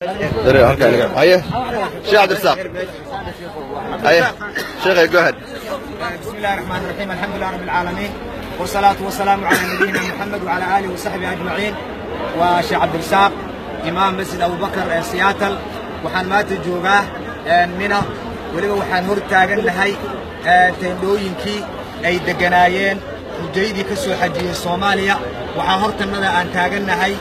هيا شيخ عبد الرزاق. هيا شيخ جو هيد. بسم الله الرحمن الرحيم، الحمد لله رب العالمين والصلاة والسلام على نبينا محمد وعلى آله وصحبه أجمعين. وشيخ عبد الرزاق إمام مسجد أبو بكر سياتل waxaan maanta joogaa Mina waliba waxaan hor taaganahay teendooyinkii ay deganaayeen ujeedii ka soo xajiyay Soomaaliya. waxaan hortanada aan taaganahay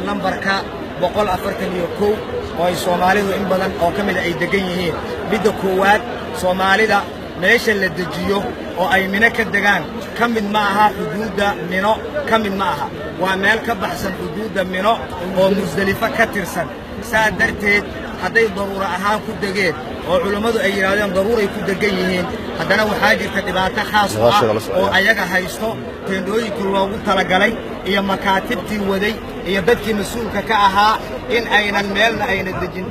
lambarka 141 oo ay Soomaalidu in badan oo kamid ay degan yihiin. midda koowaad Soomaalida meesha la dejiyo oo ay Mina ka degaan kamid ma aha xuduudda Mino, kamid ma aha waa meel ka baxsan xuduudda Mino oo Musdalifa ka tirsan. saa darteed hadday daruura ahaan ku degeen oo culimadu ay yiraahdeen daruuray ku degan yihiin, haddana waxaa jirta dhibaato khaas ah oo ayaga haysto teendooyinkii loogu talagalay iyo makaatibtii waday iyo dadkii mas'uulka ka ahaa in aynan meelna ayna dejin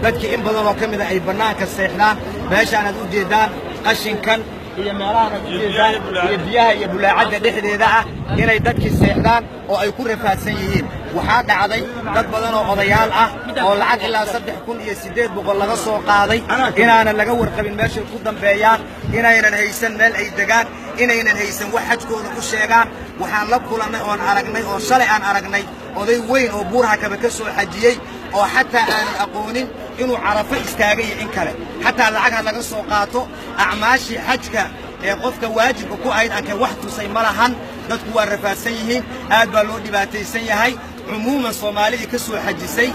dadkii in badan oo kamid ay bannaanka seexdaan. meeshaan aad u jeedaan qashinkan iyo meelahan aad u jeedaan iyo biyaha iyo bulaacadda dhexdeeda ah inay dadkii seexdaan oo ay ku rafaadsan yihiin. waxaa dhacday dad badan oo odayaal ah oo lacag ilaa 3800 laga soo qaaday inaanan laga warqabin meesha ku dambeeyaan, inaynan haysan meel ay degaan, inaynan haysan wax xajkooda u sheegaan. waxaan la kulannay oon aragnay oo shalay aan aragnay oday weyn oo buuraha kaba ka soo xajiyey oo xataa aanan aqoonin inuu Carafo istaagay in kale xataa lacag laga soo qaato acmaashii xajka ee qofka waajibka ku ahayd aan ka wax tusay malahan. dadku waa rafaadsan yihiin, aad baa loo dhibaataysan yahay. عموما Soomaalida ka soo xajisay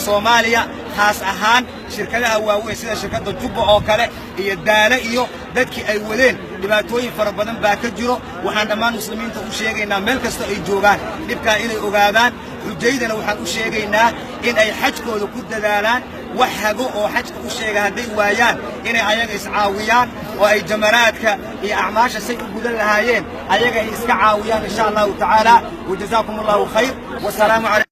Soomaaliya khaas ahaan shirkadaha waaweyn sida shirkadda Jubba oo kale iyo Daala iyo dadkii ay wadeen dhibaatooyin fara badan baa ka jiro. waxaan dhammaan muslimiinta u sheegaynaa meel kasta ay joogaan dhibka inay ogaadaan. xujaydana waxaan u sheegaynaa in ay xajkooda ku dadaalaan. wax hago oo xajka u sheega hadday waayaan inay ayaga iscaawiyaan oo ay jamaraadka iyo acmaasha say u gudan lahaayeen ayaga ay iska caawiyaan insha Allah taala. wajazaakumullahu khayr wa salaamu alaykum.